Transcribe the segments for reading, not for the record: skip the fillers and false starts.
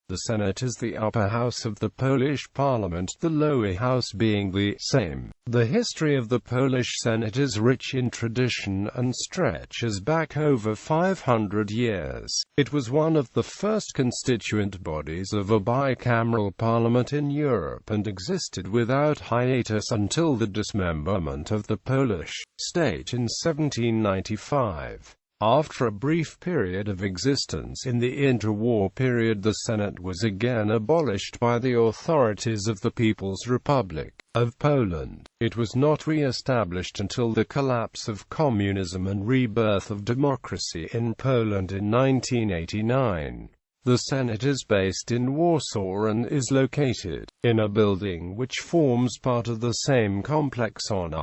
The Senate is the upper house of the Polish parliament, the lower house being the Sejm. The history of the Polish Senate is rich in tradition and stretches back over 500 years. It was one of the first constituent bodies of a bicameral parliament in Europe and existed without hiatus until the dismemberment of the Polish state in 1795. After a brief period of existence in the interwar period, the Senate was again abolished by the authorities of the People's Republic of Poland. It was not re-established until the collapse of communism and rebirth of democracy in Poland in 1989. The Senate is based in Warsaw and is located in a building which forms part of the same complex on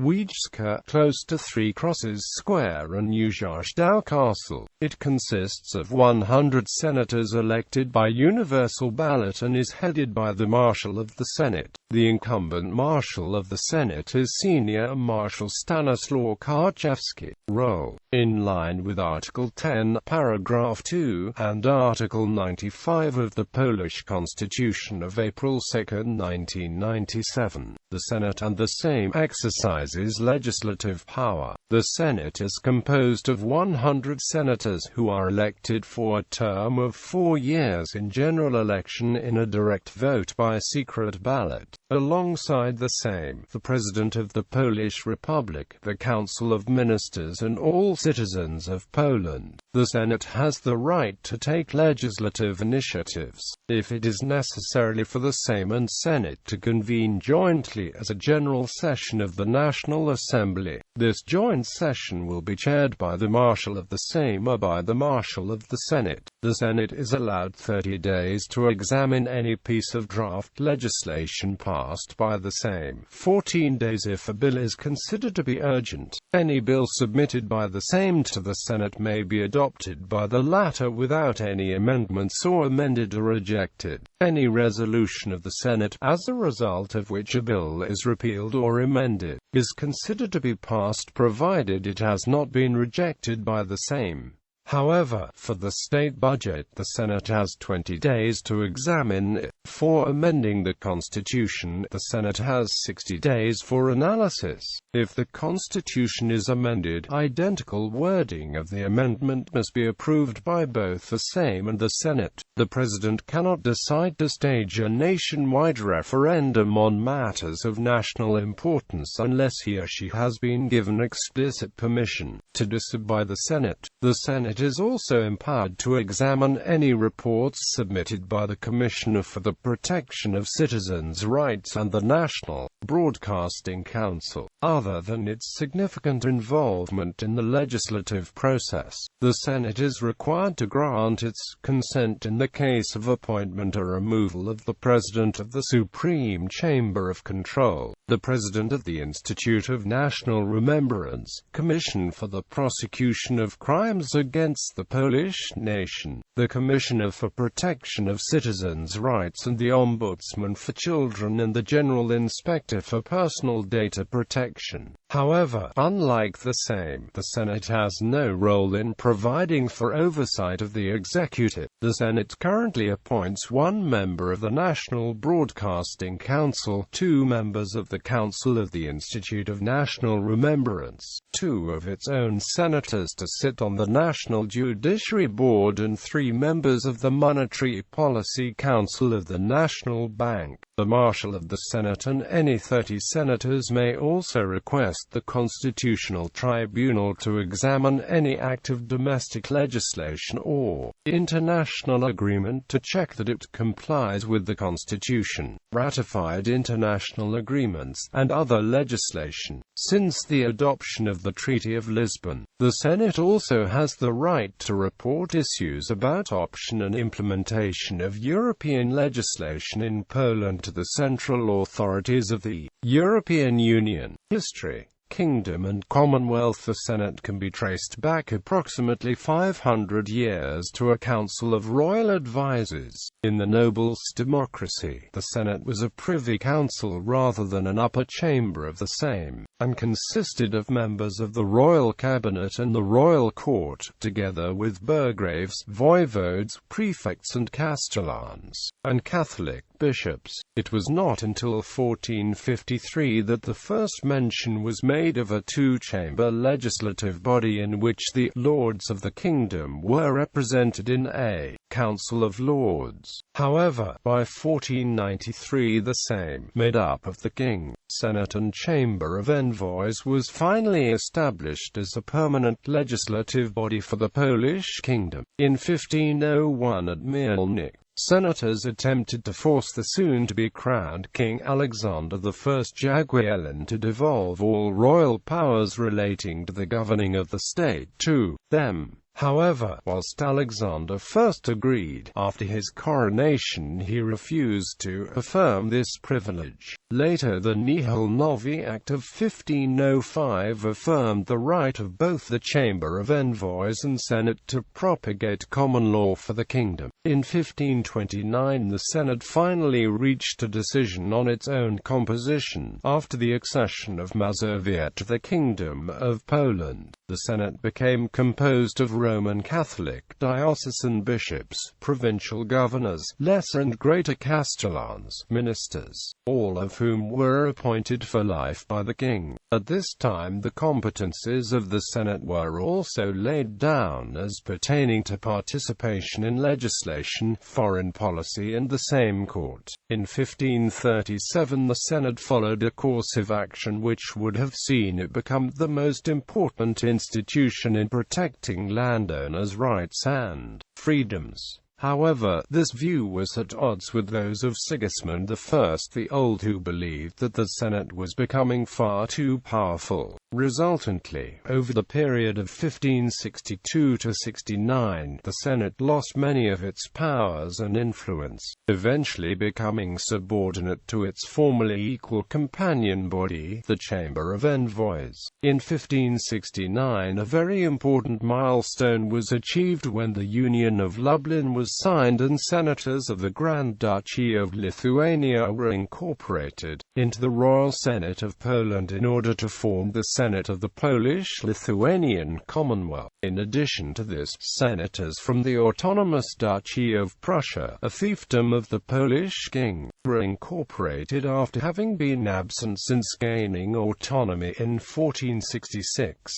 Wiejska, close to Three Crosses Square and years.It Castle. It consists of 100 senators elected by universal ballot and is headed by the Marshal of the Senate. The incumbent Marshal of the Senate is Senior Marshal Stanislaw Karczewski. Role: in line with Article 10, Paragraph 2, and Article 95 of the Polish Constitution of April 2, 1997. The Senate and the Sejm exercises legislative power. The Senate is composed of 100 senators who are elected for a term of 4 years in general election in a direct vote by secret ballot. Alongside the Sejm, the President of the Polish Republic, the Council of Ministers and all citizens of Poland. The Senate has the right to take legislative initiatives, if it is necessary for the Sejm and Senate to convene jointly as a general session of the National Assembly. This joint session will be chaired by the Marshal of the Sejm or by the Marshal of the Senate. The Senate is allowed 30 days to examine any piece of draft legislation passed by the Sejm, 14 days if a bill is considered to be urgent. Any bill submitted by the Sejm to the Senate may be adopted by the latter without any amendments or amended or rejected. Any resolution of the Senate, as a result of which a bill is repealed or amended, is considered to be passed provided it has not been rejected by the Sejm. However, for the state budget, the Senate has 20 days to examine it. For amending the Constitution, the Senate has 60 days for analysis. If the Constitution is amended, identical wording of the amendment must be approved by both the Sejm and the Senate. The President cannot decide to stage a nationwide referendum on matters of national importance unless he or she has been given explicit permission to do so by the Senate. The Senate is also empowered to examine any reports submitted by the Commissioner for the Protection of Citizens' Rights and the National Broadcasting Council, other than its significant involvement in the legislative process. The Senate is required to grant its consent in the case of appointment or removal of the President of the Supreme Chamber of Control, the President of the Institute of National Remembrance, Commission for the Prosecution of Crimes Against the Polish Nation, the Commissioner for Protection of Citizens' Rights and the Ombudsman for Children and the General Inspector for Personal Data Protection. However, unlike the Sejm, the Senate has no role in providing for oversight of the executive. The Senate currently appoints 1 member of the National Broadcasting Council, 2 members of the Council of the Institute of National Remembrance, 2 of its own senators to sit on the National Judiciary Board and 3 members of the Monetary Policy Council of the National Bank. The Marshal of the Senate and any 30 senators may also request the Constitutional Tribunal to examine any act of domestic legislation or international agreement to check that it complies with the Constitution, ratified international agreements, and other legislation. Since the adoption of the Treaty of Lisbon, the Senate also has the right to report issues about adoption and implementation of European legislation in Poland to the central authorities of the European Union. History, Kingdom and Commonwealth. The Senate can be traced back approximately 500 years to a council of royal advisers. In the nobles' democracy, the Senate was a privy council rather than an upper chamber of the Sejm. and consisted of members of the royal cabinet and the royal court, together with burgraves, voivodes, prefects and castellans, and Catholic bishops. It was not until 1453 that the first mention was made of a two-chamber legislative body in which the lords of the kingdom were represented in a Council of Lords. However, by 1493 the Sejm, made up of the King, Senate and Chamber of Envoys, was finally established as a permanent legislative body for the Polish kingdom. In 1501 at Mielnik, senators attempted to force the soon-to-be-crowned King Alexander I Jagiellon to devolve all royal powers relating to the governing of the state to them. However, whilst Alexander first agreed, after his coronation he refused to affirm this privilege. Later the Nihil Novi Act of 1505 affirmed the right of both the Chamber of Envoys and Senate to propagate common law for the kingdom. In 1529 the Senate finally reached a decision on its own composition, after the accession of Mazovia to the Kingdom of Poland. The Senate became composed of Roman Catholic diocesan bishops, provincial governors, lesser and greater castellans, ministers, all of whom were appointed for life by the king. At this time the competences of the Senate were also laid down as pertaining to participation in legislation, foreign policy and the Sejm court. In 1537 the Senate followed a course of action which would have seen it become the most important institution in protecting landowners' rights and freedoms. However, this view was at odds with those of Sigismund I the Old, who believed that the Senate was becoming far too powerful. Resultantly, over the period of 1562 to 69, the Senate lost many of its powers and influence, eventually becoming subordinate to its formerly equal companion body, the Chamber of Envoys. In 1569 a very important milestone was achieved when the Union of Lublin was signed and senators of the Grand Duchy of Lithuania were incorporated into the Royal Senate of Poland in order to form the Senate of the Polish-Lithuanian Commonwealth. In addition to this, senators from the autonomous Duchy of Prussia, a fiefdom of the Polish king, were incorporated after having been absent since gaining autonomy in 1466.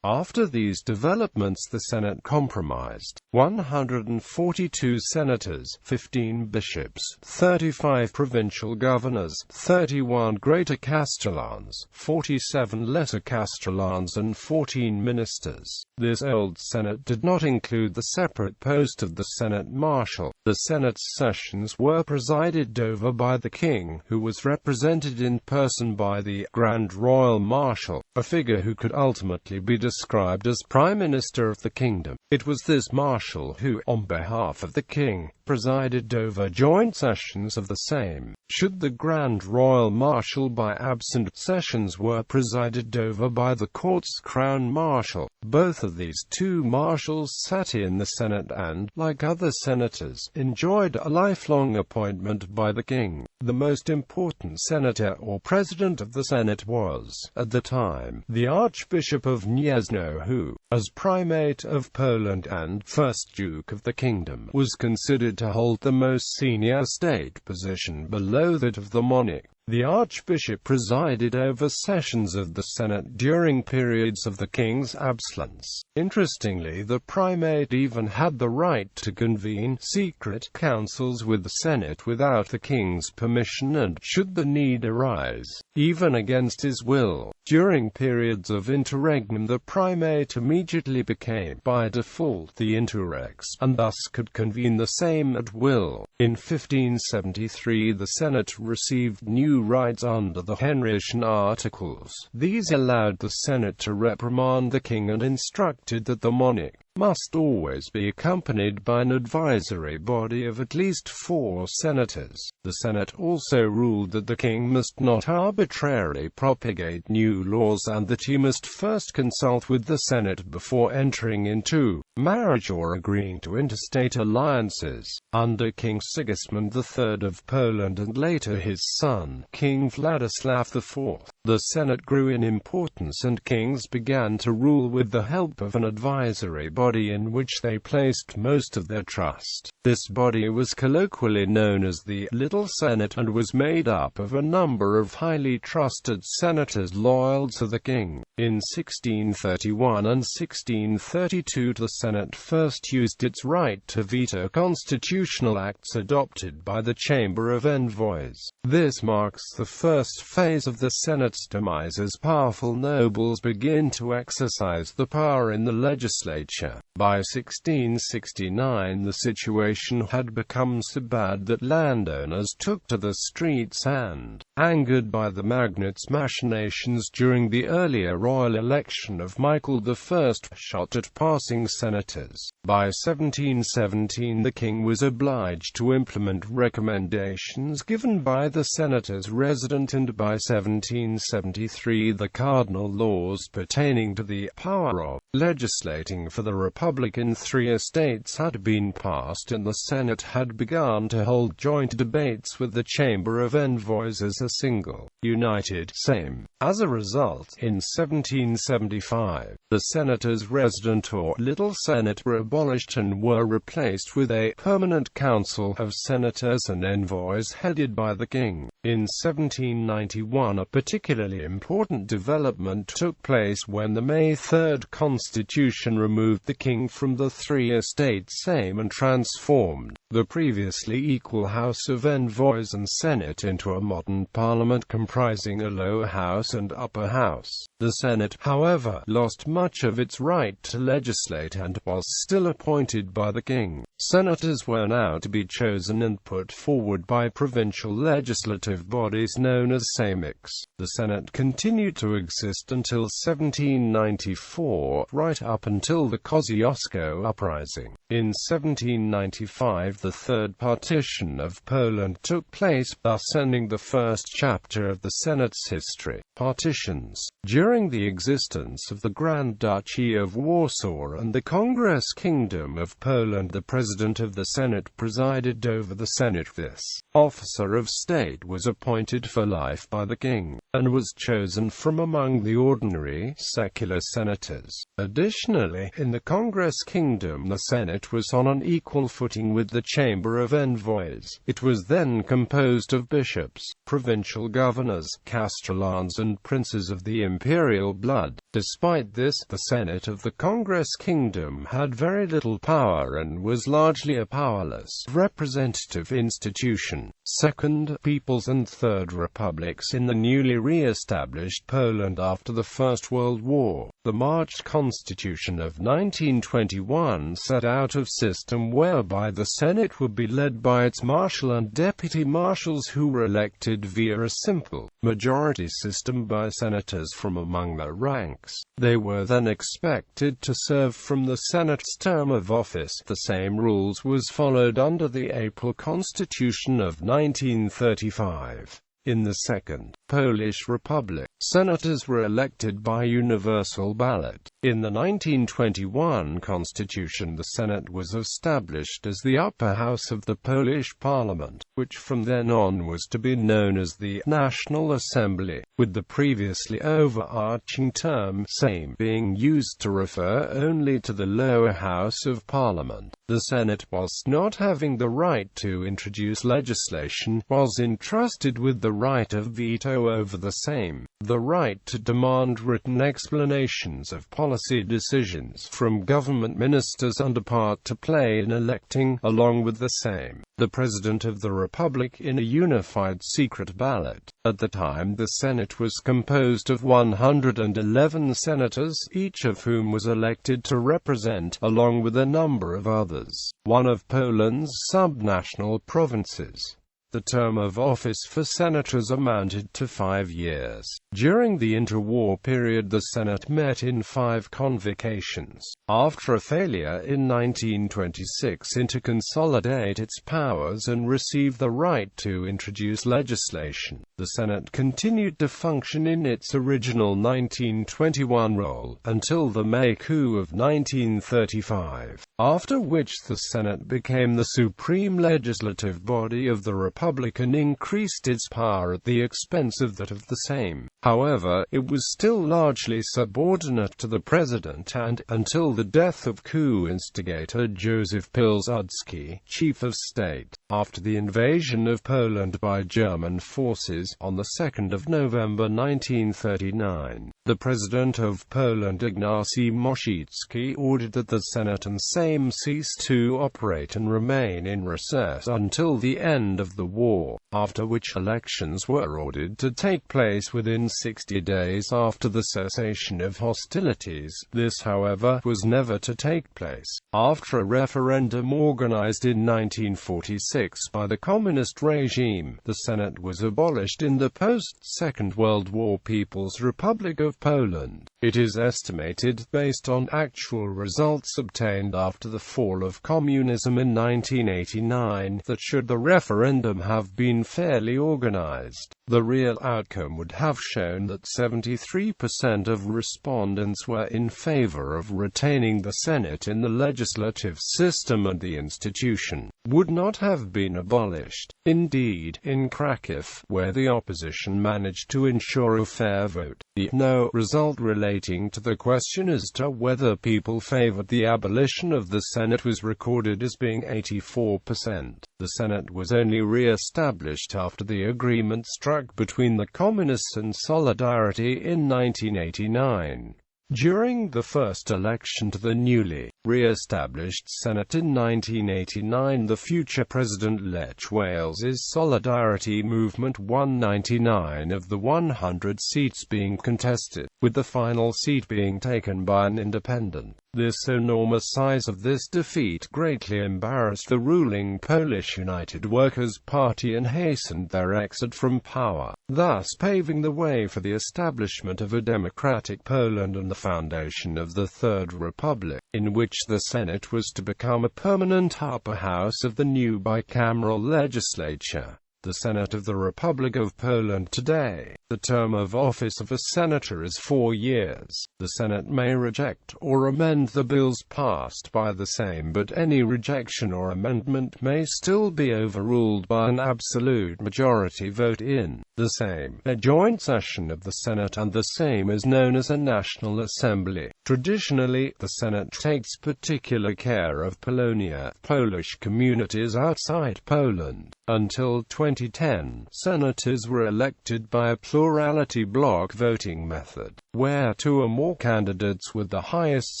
After these developments the Senate comprised 142 senators, 15 bishops, 35 provincial governors, 31 greater castellans, 47 lesser castellans and 14 ministers. This old Senate did not include the separate post of the Senate Marshal. The Senate's sessions were presided over by the king, who was represented in person by the Grand Royal Marshal, a figure who could ultimately be described as Prime Minister of the kingdom. It was this marshal who, on behalf of the king, presided over joint sessions of the Sejm. Should the Grand Royal Marshal be absent, sessions were presided over by the court's Crown Marshal. Both of these two marshals sat in the Senate and, like other senators, enjoyed a lifelong appointment by the king. The most important senator or president of the Senate was, at the time, the Archbishop of Gniezno, who, as Primate of Poland and first Duke of the Kingdom, was considered to hold the most senior state position below that of the monarch. The Archbishop presided over sessions of the Senate during periods of the king's absence. Interestingly, the Primate even had the right to convene secret councils with the Senate without the king's permission and, should the need arise, even against his will. During periods of interregnum the Primate immediately became, by default, the interrex, and thus could convene the Sejm at will. In 1573 the Senate received new rights under the Henrician Articles. These allowed the Senate to reprimand the king and instructed that the monarch must always be accompanied by an advisory body of at least 4 senators. The Senate also ruled that the king must not arbitrarily propagate new laws and that he must first consult with the Senate before entering into marriage or agreeing to interstate alliances. Under King Sigismund III of Poland and later his son, King Vladislav IV, The Senate grew in importance and kings began to rule with the help of an advisory body in which they placed most of their trust. This body was colloquially known as the Little Senate and was made up of a number of highly trusted senators loyal to the king. In 1631 and 1632 the Senate first used its right to veto constitutional acts adopted by the Chamber of Envoys. This marks the first phase of the Senate's demise as powerful nobles begin to exercise the power in the legislature. By 1669 the situation had become so bad that landowners took to the streets and, angered by the magnates' machinations during the earlier royal election of Michael I, shot at passing senators. By 1717 the king was obliged to implement recommendations given by the senators resident, and by 1773 the cardinal laws pertaining to the power of legislating for the Republic in 3 estates had been passed, and the Senate had begun to hold joint debates with the Chamber of Envoys as a single, united Sejm. As a result, in 1775, the senators resident or Little Senate were abolished and were replaced with a permanent council of senators and envoys headed by the king. In 1791 a particularly important development took place when the May 3 Constitution removed the king from the 3 estates Sejm and transformed the previously equal House of Envoys and Senate into a modern parliament comprising a lower house and upper house. The Senate, however, lost much of its right to legislate and was still appointed by the king. Senators were now to be chosen and put forward by provincial legislative bodies known as Sejmics. The Senate continued to exist until 1794, right up until the Kosciuszko Uprising. In 1795 the third partition of Poland took place, thus ending the first chapter of the Senate's history. Partitions. During the existence of the Grand Duchy of Warsaw and the Congress Kingdom of Poland, the President of the Senate presided over the Senate. This officer of state was appointed for life by the king, and was chosen from among the ordinary, secular senators. Additionally, in the Congress Kingdom the Senate was on an equal footing with the Chamber of Envoys. It was then composed of bishops, provincial governors, castellans and princes of the imperial blood. Despite this, the Senate of the Congress Kingdom had very little power and was largely a powerless, representative institution. Second, People's and Third Republics in the newly re-established Poland after the First World War. The March Constitution of 1921 set out a system whereby the Senate would be led by its marshal and deputy marshals who were elected via a simple majority system by senators from among their ranks. They were then expected to serve from the Senate's term of office. The same rules was followed under the April Constitution of 1935. In the Second Polish Republic, senators were elected by universal ballot. In the 1921 Constitution, the Senate was established as the upper house of the Polish Parliament, which from then on was to be known as the National Assembly, with the previously overarching term Sejm being used to refer only to the lower house of Parliament. The Senate, whilst not having the right to introduce legislation, was entrusted with the right of veto over the Sejm, the right to demand written explanations of policy decisions from government ministers, and a part to play in electing, along with the Sejm, the President of the Republic in a unified secret ballot. At the time the Senate was composed of 111 senators, each of whom was elected to represent, along with a number of others, one of Poland's subnational provinces. The term of office for senators amounted to 5 years. During the interwar period the Senate met in 5 convocations. After a failure in 1926 to consolidate its powers and receive the right to introduce legislation, the Senate continued to function in its original 1921 role, until the May coup of 1935. after which the Senate became the supreme legislative body of the Republic and increased its power at the expense of that of the Sejm. However, it was still largely subordinate to the president and, until the death of coup instigator Józef Pilsudski, chief of state, after the invasion of Poland by German forces, on the 2nd of November 1939, the President of Poland Ignacy Mościcki ordered that the Senate and Sejm cease to operate and remain in recess until the end of the war, after which elections were ordered to take place within 60 days after the cessation of hostilities. This, however, was never to take place. After a referendum organized in 1946 by the communist regime, the Senate was abolished in the post-Second World War People's Republic of Poland. It is estimated, based on actual results obtained after the fall of communism in 1989, that should the referendum have been fairly organized, the real outcome would have shown that 73% of respondents were in favor of retaining the Senate in the legislative system, and the institution would not have been abolished. Indeed, in Kraków, where the opposition managed to ensure a fair vote, the no result relating to the question as to whether people favored the abolition of the Senate was recorded as being 84%. The Senate was only re-established after the agreement struck between the Communists and Solidarity in 1989. During the first election to the newly re-established Senate in 1989, the future President Lech Wales's Solidarity movement won 99 of the 100 seats being contested, with the final seat being taken by an independent. This enormous size of this defeat greatly embarrassed the ruling Polish United Workers' Party and hastened their exit from power, thus paving the way for the establishment of a democratic Poland and the foundation of the Third Republic, in which the Senate was to become a permanent upper house of the new bicameral legislature. The Senate of the Republic of Poland today. The term of office of a senator is 4 years. The Senate may reject or amend the bills passed by the Sejm, but any rejection or amendment may still be overruled by an absolute majority vote in the Sejm. A joint session of the Senate and the Sejm is known as a National Assembly. Traditionally, the Senate takes particular care of Polonia, Polish communities outside Poland. Until 2010, senators were elected by a plurality block voting method, where 2 or more candidates with the highest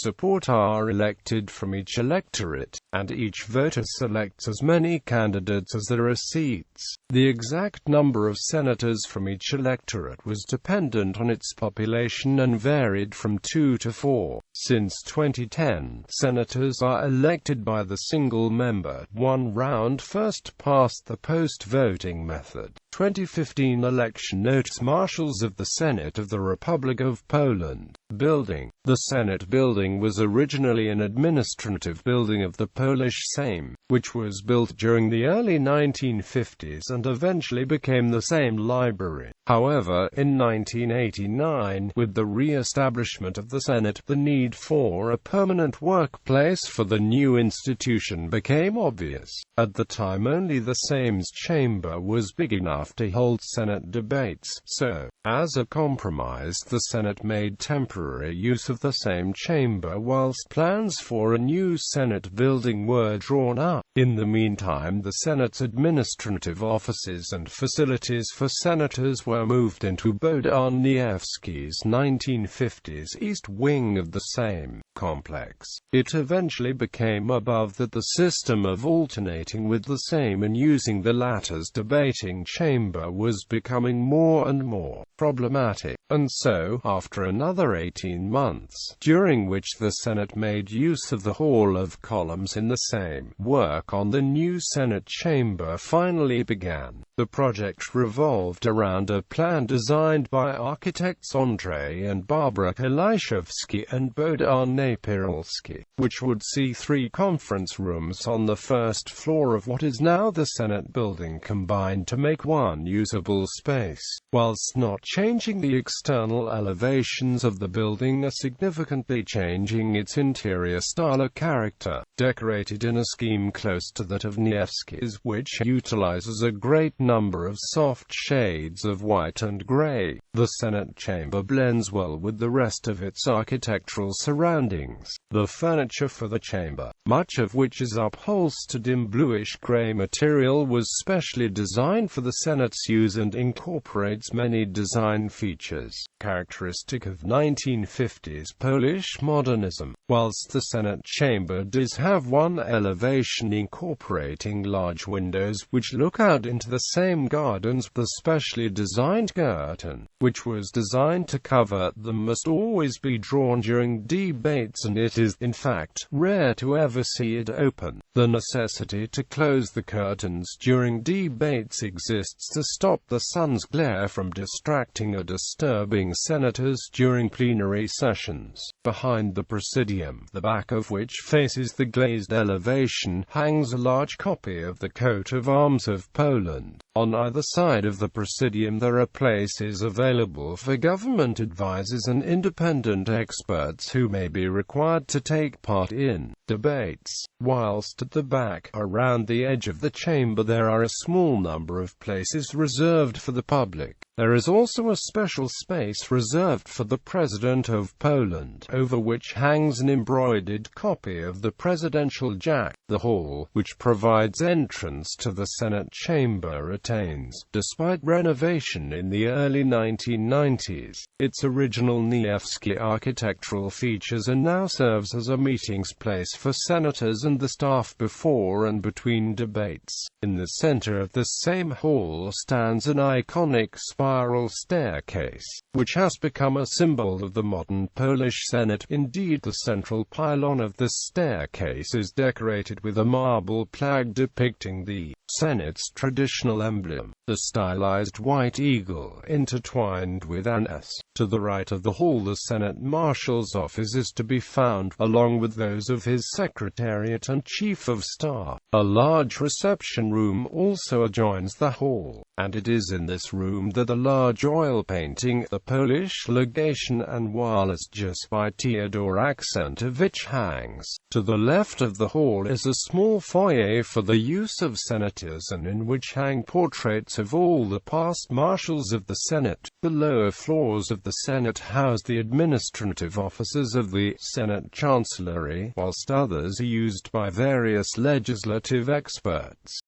support are elected from each electorate, and each voter selects as many candidates as there are seats. The exact number of senators from each electorate was dependent on its population and varied from 2 to 4. Since 2010, senators are elected by the single-member, one-round first-past the post-voting method. 2015 election notes Marshals of the Senate of the Republic of Poland. Building. The Senate building was originally an administrative building of the Polish Sejm, which was built during the early 1950s and eventually became the Sejm Library. However, in 1989, with the re-establishment of the Senate, the need for a permanent workplace for the new institution became obvious. At the time, only the Sejm's chamber was big enough to hold Senate debates, so, as a compromise, the Senate made temporary use of the Sejm chamber whilst plans for a new Senate building were drawn up. In the meantime, the Senate's administrative offices and facilities for senators were moved into Bogdan Niewski's 1950s East Wing of the Sejm complex. It eventually became above that the system of alternating with the Sejm and using the latter's debating chamber was becoming more and more problematic, and so, after another 18 months, during which the Senate made use of the Hall of Columns in the Sejm, work on the new Senate chamber finally began. The project revolved around a plan designed by architects Andrzej and Barbara Kalishevsky and Bogdan Napieralski. which would see 3 conference rooms on the first floor of what is now the Senate building combined to make one usable space, whilst not changing the external elevations of the building or significantly changing its interior style or character. Decorated in a scheme close to that of Nevsky's, which utilizes a great number of soft shades of white and gray, the Senate chamber blends well with the rest of its architectural surroundings. The furniture for the chamber, much of which is upholstered in bluish-gray material, was specially designed for the Senate's use and incorporates many design features characteristic of 1950s Polish modernism. Whilst the Senate chamber does have one elevation incorporating large windows which look out into the same gardens, the specially designed curtain, which was designed to cover them, must always be drawn during debates, and it is, in fact, rare to ever see it open. The necessity to close the curtains during debates exists to stop the sun's glare from distracting or disturbing senators during plenary sessions. Behind the Presidium, the back of which faces the glazed elevation, hangs a large copy of the coat of arms of Poland. On either side of the Presidium there are places available for government advisers and independent experts who may be required to take part in debates, whilst at the back, around the edge of the chamber, there are a small number of places reserved for the public. There is also a special space reserved for the President of Poland, over which hangs an embroidered copy of the presidential jack. The hall, which provides entrance to the Senate chamber, retains, despite renovation in the early 1990s, its original Nevsky architectural features and now serves as a meetings place for senators and the staff before and between debates. In the center of the same hall stands an iconic spiral staircase, which has become a symbol of the modern Polish Senate. Indeed, the central pylon of the staircase is decorated with a marble plaque depicting the Senate's traditional emblem, the stylized white eagle intertwined with an S. To the right of the hall, the Senate Marshal's office is to be found, along with those of his Secretariat and Chief of Staff. A large reception room also adjoins the hall, and it is in this room that a large oil painting, The Polish Legation and years.It by Theodore Axentowicz, hangs. To the left of the hall is a small foyer for the use of senators, and in which hang portraits of all the past marshals of the Senate. The lower floors of the Senate house the administrative offices of the Senate Chancellery, whilst others are used by various legislative experts.